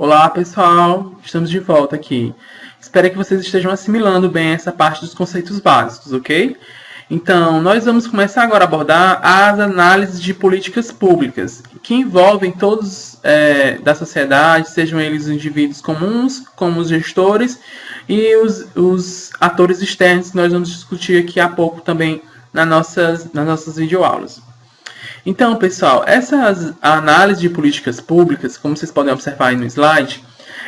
Olá, pessoal! Estamos de volta aqui. Espero que vocês estejam assimilando bem essa parte dos conceitos básicos, ok? Então, nós vamos começar agora a abordar as análises de políticas públicas, que envolvem todos da sociedade, sejam eles indivíduos comuns, como os gestores, e os atores externos, que nós vamos discutir aqui a pouco também nas nossas videoaulas. Então, pessoal, essa análise de políticas públicas, como vocês podem observar aí no slide,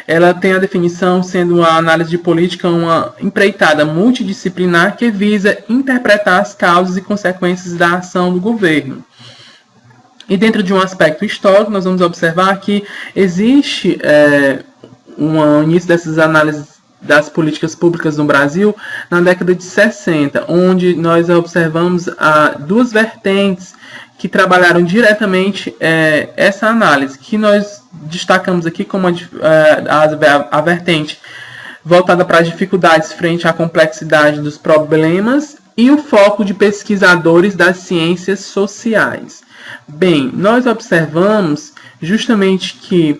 ela tem a definição sendo a análise de política uma empreitada multidisciplinar que visa interpretar as causas e consequências da ação do governo. E dentro de um aspecto histórico, nós vamos observar que existe um início dessas análises das políticas públicas no Brasil na década de 60, onde nós observamos duas vertentes que trabalharam diretamente essa análise, que nós destacamos aqui como a vertente voltada para as dificuldades frente à complexidade dos problemas e o foco de pesquisadores das ciências sociais. Bem, nós observamos justamente que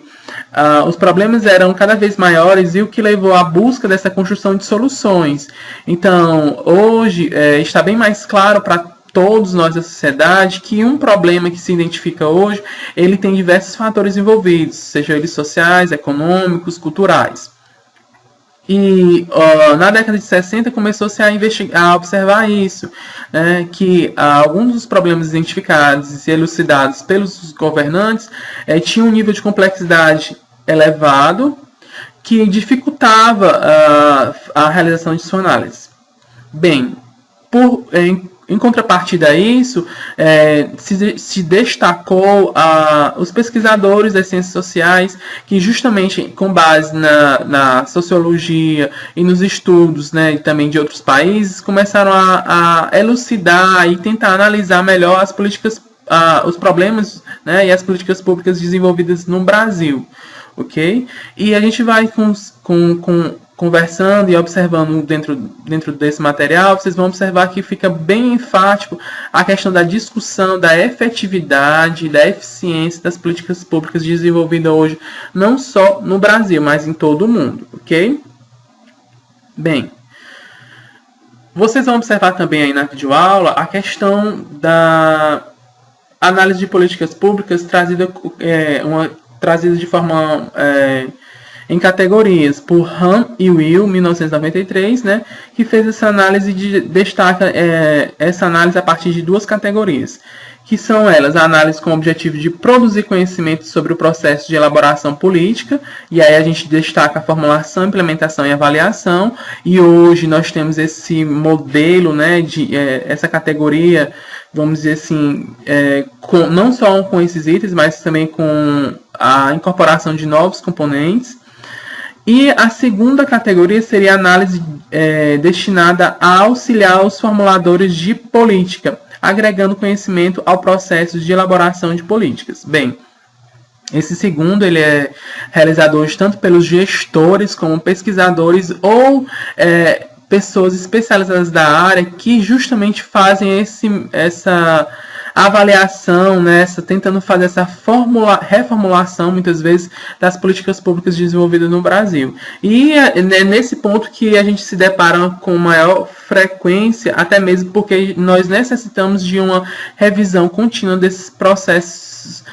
os problemas eram cada vez maiores e o que levou à busca dessa construção de soluções. Então, hoje está bem mais claro para todos nós da sociedade que um problema que se identifica hoje, ele tem diversos fatores envolvidos, sejam eles sociais, econômicos, culturais. E na década de 60 começou-se a observar isso, né, que alguns dos problemas identificados e elucidados pelos governantes tinham um nível de complexidade elevado que dificultava a realização de sua análise. Bem, em contrapartida a isso, se destacou os pesquisadores das ciências sociais que justamente com base na sociologia e nos estudos, né, e também de outros países, começaram a elucidar e tentar analisar melhor as políticas, os problemas, né, e as políticas públicas desenvolvidas no Brasil. Ok? E a gente vai conversando e observando dentro desse material, vocês vão observar que fica bem enfático a questão da discussão da efetividade, da eficiência das políticas públicas desenvolvidas hoje, não só no Brasil, mas em todo o mundo, ok? Bem, vocês vão observar também aí na videoaula a questão da análise de políticas públicas trazida de forma em categorias por Han e Will, 1993, né, que fez essa análise destaca essa análise a partir de duas categorias, que são elas a análise com o objetivo de produzir conhecimento sobre o processo de elaboração política, e aí a gente destaca a formulação, implementação e avaliação, e hoje nós temos esse modelo, né, essa categoria, vamos dizer assim, não só com esses itens, mas também com a incorporação de novos componentes. E a segunda categoria seria a análise destinada a auxiliar os formuladores de política, agregando conhecimento ao processo de elaboração de políticas. Bem, esse segundo ele é realizado hoje tanto pelos gestores como pesquisadores ou pessoas especializadas da área que justamente fazem essa avaliação, né, tentando fazer essa reformulação, muitas vezes, das políticas públicas desenvolvidas no Brasil. E é nesse ponto que a gente se depara com maior frequência, até mesmo porque nós necessitamos de uma revisão contínua desses processos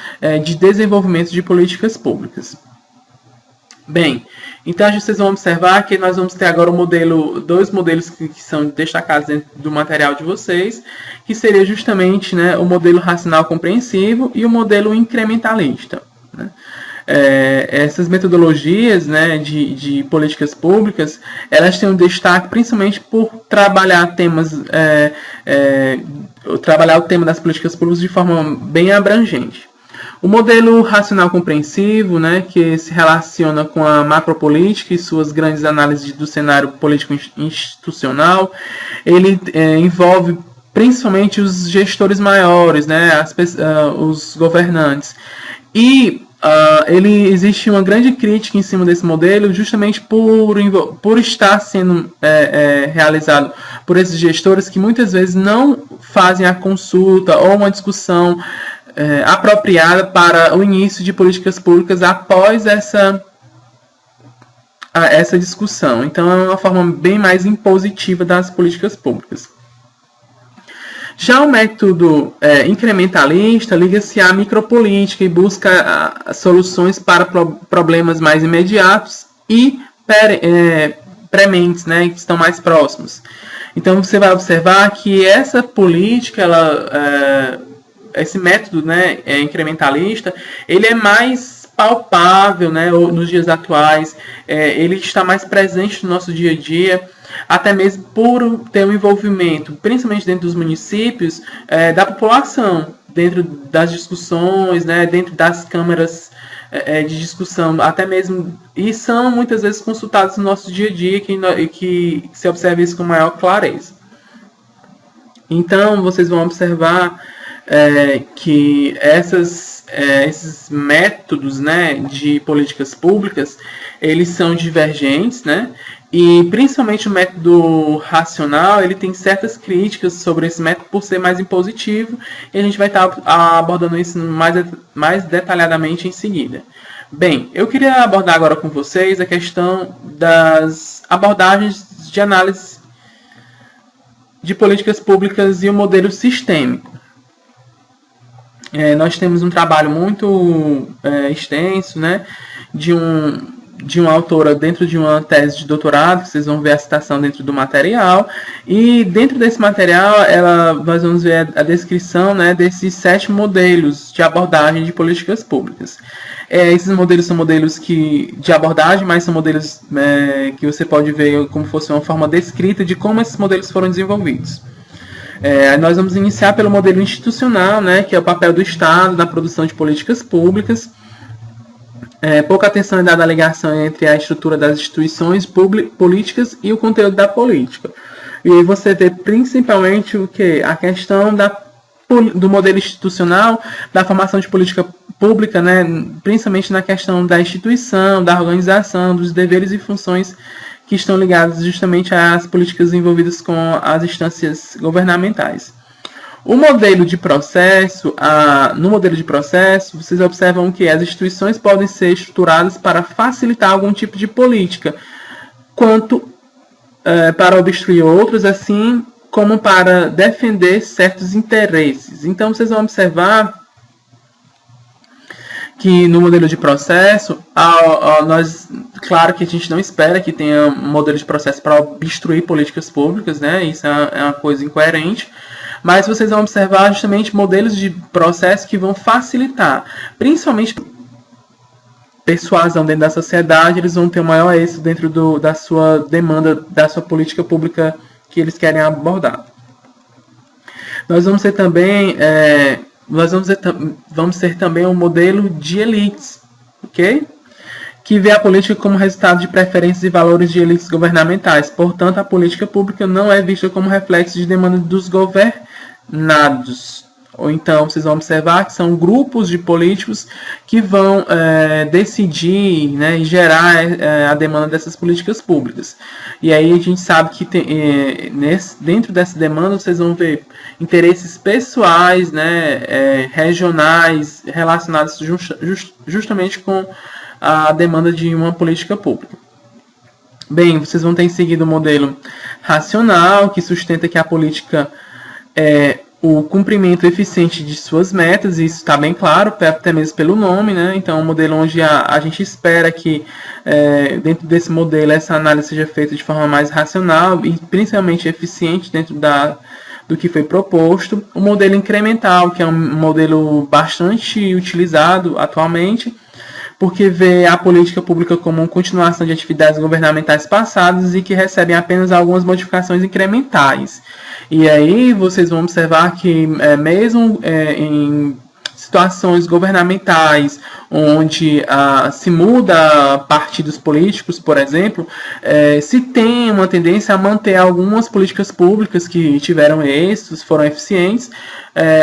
de desenvolvimento de políticas públicas. Bem, então vocês vão observar que nós vamos ter agora dois modelos que são destacados dentro do material de vocês, que seria justamente, né, o modelo racional compreensivo e o modelo incrementalista, né? Essas metodologias, né, de políticas públicas, elas têm um destaque principalmente por trabalhar o tema das políticas públicas de forma bem abrangente. O modelo racional compreensivo, né, que se relaciona com a macropolítica e suas grandes análises do cenário político institucional, ele envolve principalmente os gestores maiores, né, os governantes. E existe uma grande crítica em cima desse modelo, justamente por estar sendo realizado por esses gestores que muitas vezes não fazem a consulta ou uma discussão apropriada para o início de políticas públicas após essa a essa discussão. Então, é uma forma bem mais impositiva das políticas públicas. Já o método incrementalista liga-se à micropolítica e busca soluções para problemas mais imediatos e prementes, né, que estão mais próximos. Então, você vai observar que essa política, esse método, né, incrementalista, ele é mais palpável, né, nos dias atuais, ele está mais presente no nosso dia a dia, até mesmo por ter um envolvimento, principalmente dentro dos municípios, da população, dentro das discussões, né, dentro das câmaras de discussão, até mesmo, e são muitas vezes consultados no nosso dia a dia, que se observa isso com maior clareza. Então, vocês vão observar que esses métodos, né, de políticas públicas, eles são divergentes, né, e principalmente o método racional, ele tem certas críticas sobre esse método por ser mais impositivo, e a gente vai estar abordando isso mais detalhadamente em seguida. Bem, eu queria abordar agora com vocês a questão das abordagens de análise de políticas públicas e o modelo sistêmico. Nós temos um trabalho muito extenso, né, de uma autora dentro de uma tese de doutorado, que vocês vão ver a citação dentro do material, e dentro desse material nós vamos ver a descrição, né, desses 7 modelos de abordagem de políticas públicas. Esses modelos são modelos de abordagem, mas são modelos que você pode ver como fosse uma forma descrita de como esses modelos foram desenvolvidos. Nós vamos iniciar pelo modelo institucional, né, que é o papel do Estado na produção de políticas públicas. Pouca atenção é dada à ligação entre a estrutura das instituições políticas e o conteúdo da política. E aí você vê principalmente a questão do modelo institucional, da formação de política pública, né, principalmente na questão da instituição, da organização, dos deveres e funções que estão ligados justamente às políticas envolvidas com as instâncias governamentais. No modelo de processo, vocês observam que as instituições podem ser estruturadas para facilitar algum tipo de política, quanto para obstruir outros, assim como para defender certos interesses. Então, vocês vão observar que no modelo de processo, claro que a gente não espera que tenha um modelo de processo para obstruir políticas públicas, né? Isso é uma coisa incoerente. Mas vocês vão observar justamente modelos de processo que vão facilitar, principalmente persuasão dentro da sociedade, eles vão ter um maior êxito dentro da sua demanda, da sua política pública que eles querem abordar. Nós vamos ter também, vamos ter também um modelo de elites, ok? Que vê a política como resultado de preferências e valores de elites governamentais. Portanto, a política pública não é vista como reflexo de demanda dos governados. Ou então, vocês vão observar que são grupos de políticos que vão decidir, né, e gerar a demanda dessas políticas públicas. E aí a gente sabe que dentro dessa demanda vocês vão ver interesses pessoais, né, regionais, relacionados justamente com a demanda de uma política pública. Bem, vocês vão ter em seguida o modelo racional, que sustenta que a política é o cumprimento eficiente de suas metas, e isso está bem claro, até mesmo pelo nome, né? Então, é um modelo onde a gente espera que, dentro desse modelo, essa análise seja feita de forma mais racional e principalmente eficiente dentro do que foi proposto. O modelo incremental, que é um modelo bastante utilizado atualmente, porque vê a política pública como uma continuação de atividades governamentais passadas e que recebem apenas algumas modificações incrementais. E aí vocês vão observar que mesmo em situações governamentais, onde se muda partidos políticos, por exemplo, se tem uma tendência a manter algumas políticas públicas que tiveram êxitos, foram eficientes,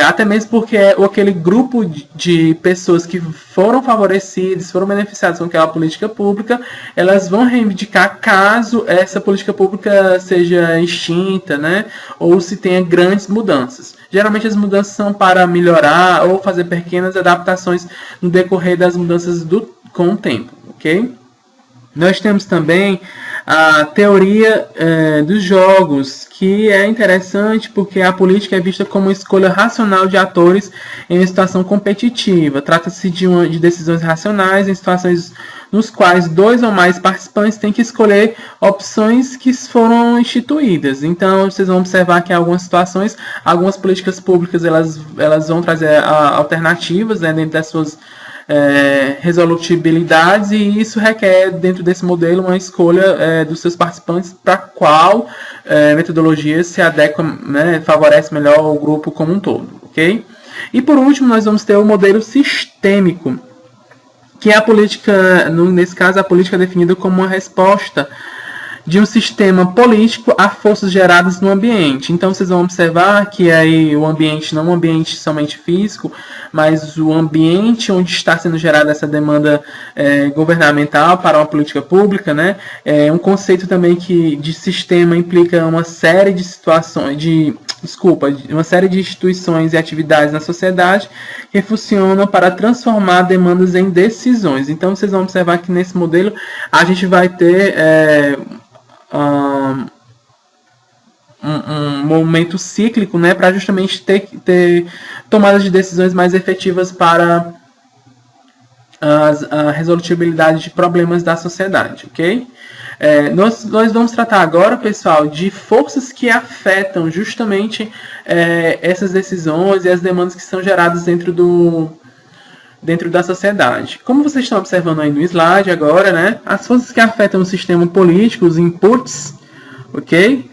até mesmo porque aquele grupo de pessoas que foram favorecidas, foram beneficiadas com aquela política pública, elas vão reivindicar caso essa política pública seja extinta, né, ou se tenha grandes mudanças. Geralmente as mudanças são para melhorar ou fazer pequenas adaptações no decorrer das mudanças com o tempo, ok? Nós temos também a teoria dos jogos, que é interessante porque a política é vista como uma escolha racional de atores em uma situação competitiva. Trata-se de decisões racionais em situações nos quais dois ou mais participantes têm que escolher opções que foram instituídas. Então, vocês vão observar que em algumas situações, algumas políticas públicas elas vão trazer alternativas, né, dentro das suas resolutibilidades, e isso requer, dentro desse modelo, uma escolha dos seus participantes para qual metodologia se adequa, né, favorece melhor o grupo como um todo, ok? E por último, nós vamos ter o modelo sistêmico, que é a política, nesse caso, a política é definida como uma resposta de um sistema político a forças geradas no ambiente. Então, vocês vão observar que aí o ambiente, não um ambiente somente físico, mas o ambiente onde está sendo gerada essa demanda governamental para uma política pública, né? É um conceito também que de sistema implica uma série de situações, uma série de instituições e atividades na sociedade que funcionam para transformar demandas em decisões. Então, vocês vão observar que nesse modelo a gente vai ter um momento cíclico, né, para justamente ter tomadas de decisões mais efetivas para a resolutibilidade de problemas da sociedade, ok? Nós vamos tratar agora, pessoal, de forças que afetam justamente essas decisões e as demandas que são geradas dentro da sociedade. Como vocês estão observando aí no slide agora, né, as forças que afetam o sistema político, os inputs, ok?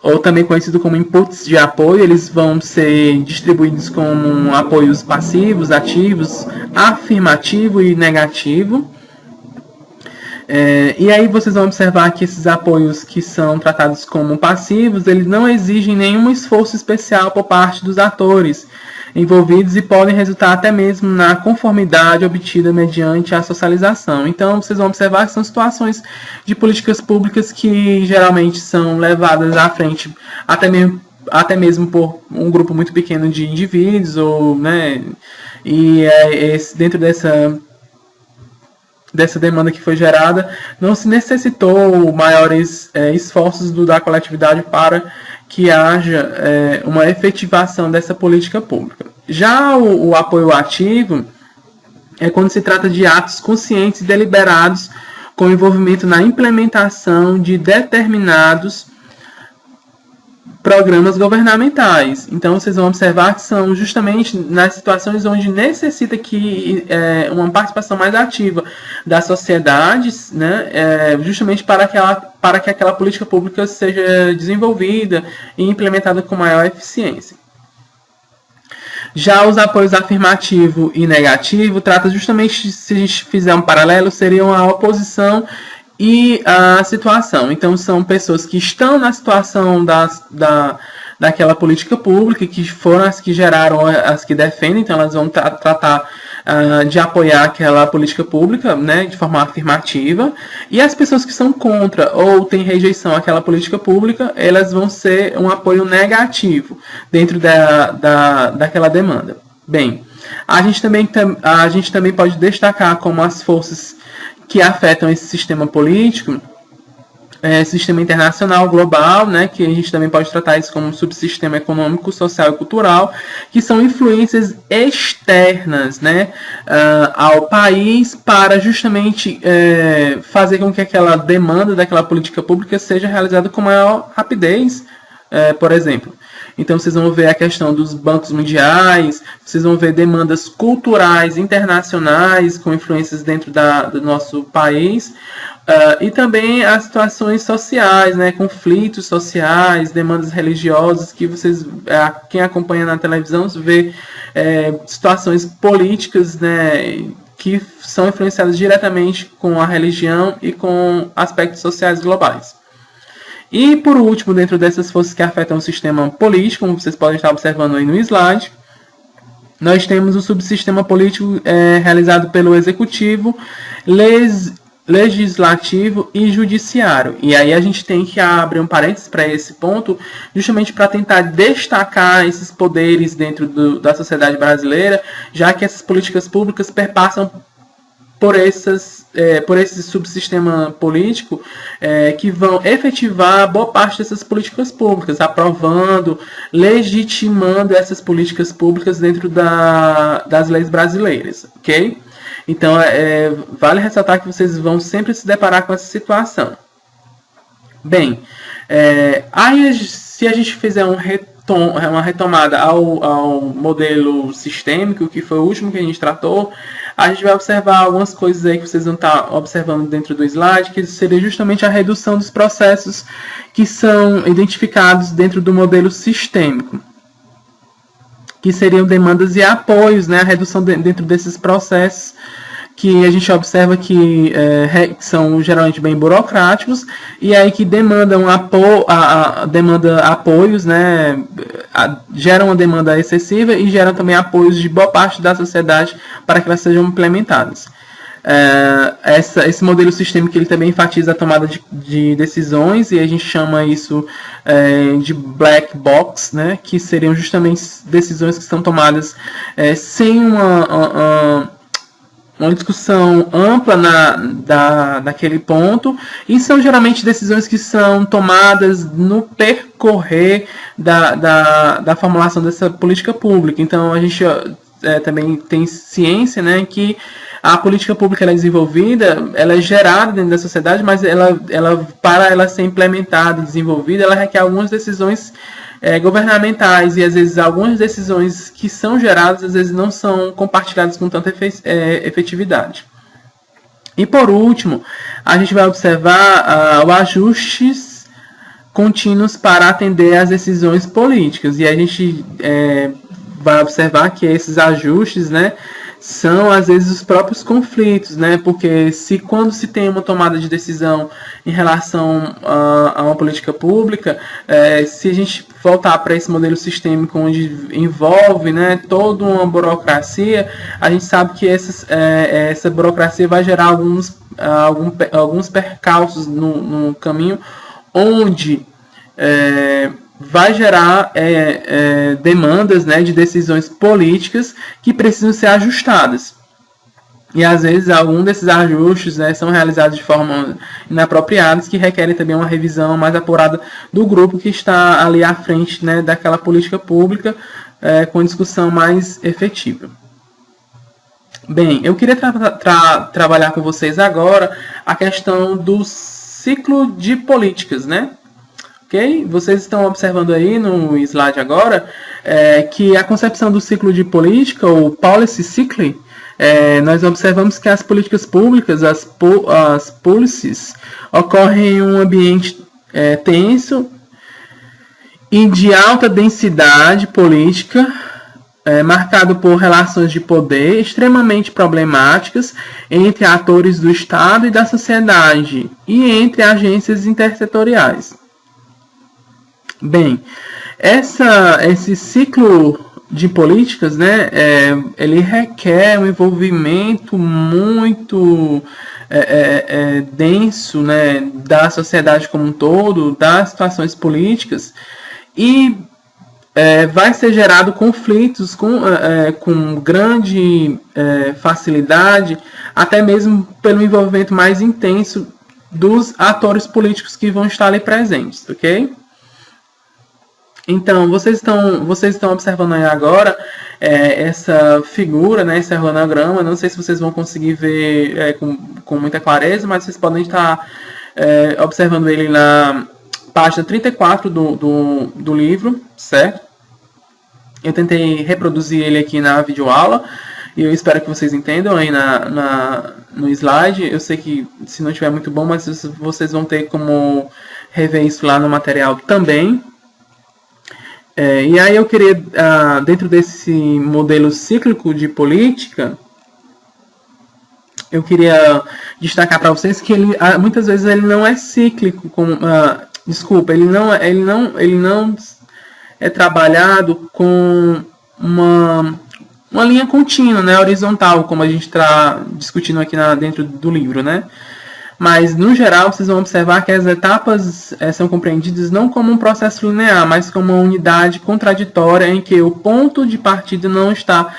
Ou também conhecido como inputs de apoio, eles vão ser distribuídos como apoios passivos, ativos, afirmativo e negativo. E aí vocês vão observar que esses apoios que são tratados como passivos, eles não exigem nenhum esforço especial por parte dos atores envolvidos e podem resultar até mesmo na conformidade obtida mediante a socialização. Então, vocês vão observar que são situações de políticas públicas que geralmente são levadas à frente até mesmo por um grupo muito pequeno de indivíduos, ou, né, e dentro dessa demanda que foi gerada, não se necessitou maiores esforços da coletividade para que haja uma efetivação dessa política pública. Já o apoio ativo é quando se trata de atos conscientes e deliberados com envolvimento na implementação de determinados programas governamentais. Então, vocês vão observar que são justamente nas situações onde necessita que uma participação mais ativa da sociedade, né, justamente para que aquela política pública seja desenvolvida e implementada com maior eficiência. Já os apoios afirmativo e negativo trata justamente, se a gente fizer um paralelo, seriam a oposição e a situação. Então, são pessoas que estão na situação daquela política pública, que foram as que geraram, as que defendem, então elas vão tratar de apoiar aquela política pública, né, de forma afirmativa, e as pessoas que são contra ou têm rejeição àquela política pública, elas vão ser um apoio negativo dentro daquela demanda. Bem, a gente também pode destacar como as forças que afetam esse sistema político, sistema internacional, global, né, que a gente também pode tratar isso como um subsistema econômico, social e cultural, que são influências externas, né, ao país para justamente fazer com que aquela demanda daquela política pública seja realizada com maior rapidez, por exemplo. Então, vocês vão ver a questão dos bancos mundiais, vocês vão ver demandas culturais internacionais com influências dentro do nosso país, e também as situações sociais, né, conflitos sociais, demandas religiosas, que quem acompanha na televisão vê situações políticas, né, que são influenciadas diretamente com a religião e com aspectos sociais globais. E, por último, dentro dessas forças que afetam o sistema político, como vocês podem estar observando aí no slide, nós temos o subsistema político realizado pelo Executivo, Legislativo e Judiciário. E aí a gente tem que abrir um parênteses para esse ponto, justamente para tentar destacar esses poderes dentro da sociedade brasileira, já que essas políticas públicas perpassam por esse subsistema político que vão efetivar boa parte dessas políticas públicas, aprovando, legitimando essas políticas públicas dentro das leis brasileiras, ok? Então, vale ressaltar que vocês vão sempre se deparar com essa situação. Bem, aí se a gente fizer uma retomada ao modelo sistêmico, que foi o último que a gente tratou, a gente vai observar algumas coisas aí que vocês vão estar observando dentro do slide, que seria justamente a redução dos processos que são identificados dentro do modelo sistêmico, que seriam demandas e apoios, né? A redução dentro desses processos que a gente observa que são geralmente bem burocráticos e aí que demandam apoios, né? Geram uma demanda excessiva e geram também apoios de boa parte da sociedade para que elas sejam implementadas. Esse modelo sistêmico ele também enfatiza a tomada de decisões e a gente chama isso de black box, né? Que seriam justamente decisões que são tomadas sem uma discussão ampla daquele ponto, e são geralmente decisões que são tomadas no percorrer da formulação dessa política pública. Então, a gente também tem ciência, né, que a política pública ela é desenvolvida, ela é gerada dentro da sociedade, mas para ela ser implementada e desenvolvida, ela requer algumas decisões governamentais, e às vezes algumas decisões que são geradas às vezes não são compartilhadas com tanta efetividade. E por último, a gente vai observar os ajustes contínuos para atender às decisões políticas, e a gente vai observar que esses ajustes, né, são às vezes os próprios conflitos, né? Porque quando se tem uma tomada de decisão em relação a uma política pública, se a gente voltar para esse modelo sistêmico onde envolve, né, toda uma burocracia, a gente sabe que essa burocracia vai gerar alguns percalços no caminho, onde vai gerar demandas, né, de decisões políticas que precisam ser ajustadas. E às vezes algum desses ajustes, né, são realizados de forma inapropriada, que requerem também uma revisão mais apurada do grupo que está ali à frente, né, daquela política pública, com discussão mais efetiva. Bem, eu queria trabalhar com vocês agora a questão do ciclo de políticas, né? Okay? Vocês estão observando aí no slide agora que a concepção do ciclo de política, ou policy cycle, nós observamos que as políticas públicas, as policies, ocorrem em um ambiente tenso e de alta densidade política, marcado por relações de poder extremamente problemáticas entre atores do Estado e da sociedade e entre agências intersetoriais. Bem, esse ciclo de políticas, né, ele requer um envolvimento muito denso, né, da sociedade como um todo, das situações políticas, e vai ser gerado conflitos com grande facilidade, até mesmo pelo envolvimento mais intenso dos atores políticos que vão estar ali presentes, ok? Então, vocês estão observando aí agora essa figura, né, esse organograma. Não sei se vocês vão conseguir ver com muita clareza, mas vocês podem estar observando ele na página 34 do livro, certo? Eu tentei reproduzir ele aqui na videoaula e eu espero que vocês entendam aí no slide. Eu sei que se não estiver muito bom, mas vocês vão ter como rever isso lá no material também. E aí eu queria, dentro desse modelo cíclico de política, eu queria destacar para vocês que ele, muitas vezes ele não é cíclico, ele não é trabalhado com uma linha contínua, né, horizontal, como a gente está discutindo aqui dentro do livro, né? Mas, no geral, vocês vão observar que as etapas são compreendidas não como um processo linear, mas como uma unidade contraditória em que o ponto de partida não está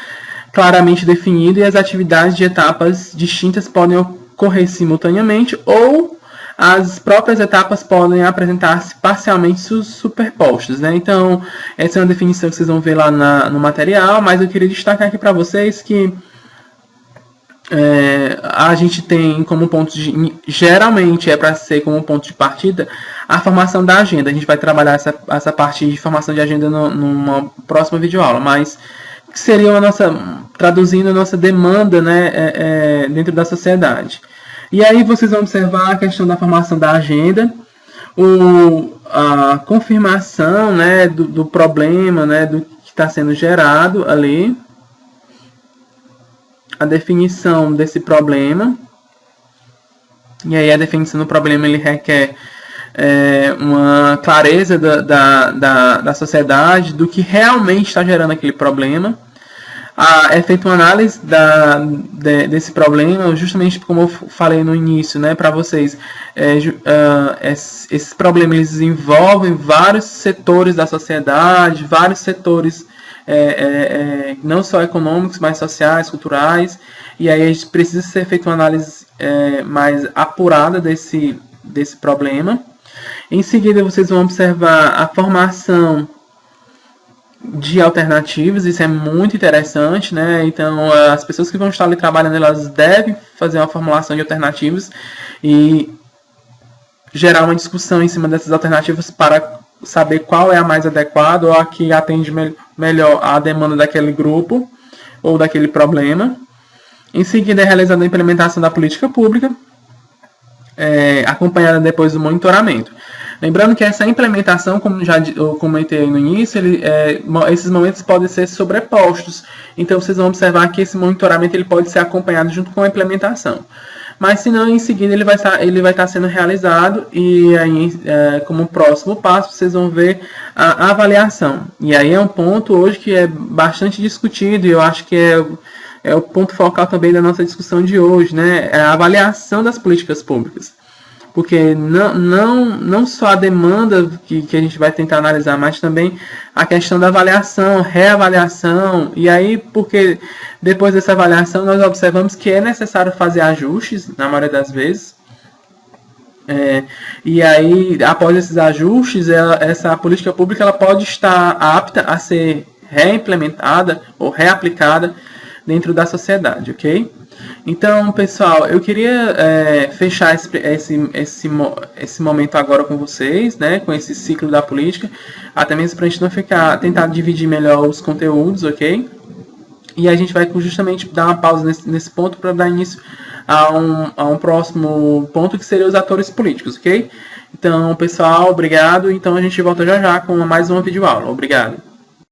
claramente definido e as atividades de etapas distintas podem ocorrer simultaneamente ou as próprias etapas podem apresentar-se parcialmente superpostas, né? Então, essa é uma definição que vocês vão ver lá no material, mas eu queria destacar aqui para vocês que a gente tem como ponto geralmente é para ser como ponto de partida a formação da agenda. A gente vai trabalhar essa parte de formação de agenda numa próxima videoaula, mas seria traduzindo a nossa demanda, né, dentro da sociedade. E aí vocês vão observar a questão da formação da agenda, a confirmação, né, do problema, né, do que está sendo gerado ali, a definição desse problema. E aí a definição do problema ele requer uma clareza da sociedade, do que realmente está gerando aquele problema. É feita uma análise desse problema, justamente como eu falei no início, né, para vocês. Esses problemas eles envolvem vários setores da sociedade, vários setores não só econômicos, mas sociais, culturais, e aí a gente precisa ser feita uma análise mais apurada desse problema. Em seguida, vocês vão observar a formação de alternativas, isso é muito interessante, né? Então, as pessoas que vão estar ali trabalhando, elas devem fazer uma formulação de alternativas e gerar uma discussão em cima dessas alternativas para saber qual é a mais adequada ou a que atende melhor a demanda daquele grupo ou daquele problema. Em seguida, é realizada a implementação da política pública, acompanhada depois do monitoramento. Lembrando que essa implementação, como já eu comentei no início, esses momentos podem ser sobrepostos. Então, vocês vão observar que esse monitoramento ele pode ser acompanhado junto com a implementação. Mas, se não, em seguida ele vai estar sendo realizado e aí, como próximo passo, vocês vão ver a avaliação. E aí é um ponto hoje que é bastante discutido e eu acho que é o ponto focal também da nossa discussão de hoje, né? É a avaliação das políticas públicas. Porque não só a demanda que a gente vai tentar analisar, mas também a questão da avaliação, reavaliação. E aí, porque depois dessa avaliação, nós observamos que é necessário fazer ajustes, na maioria das vezes. E aí, após esses ajustes, essa política pública ela pode estar apta a ser reimplementada ou reaplicada dentro da sociedade, ok? Então, pessoal, eu queria fechar esse momento agora com vocês, né, com esse ciclo da política, até mesmo para a gente não tentar dividir melhor os conteúdos, ok? E a gente vai justamente dar uma pausa nesse ponto para dar início a um próximo ponto, que seria os atores políticos, ok? Então, pessoal, obrigado. Então, a gente volta já com mais uma videoaula. Obrigado.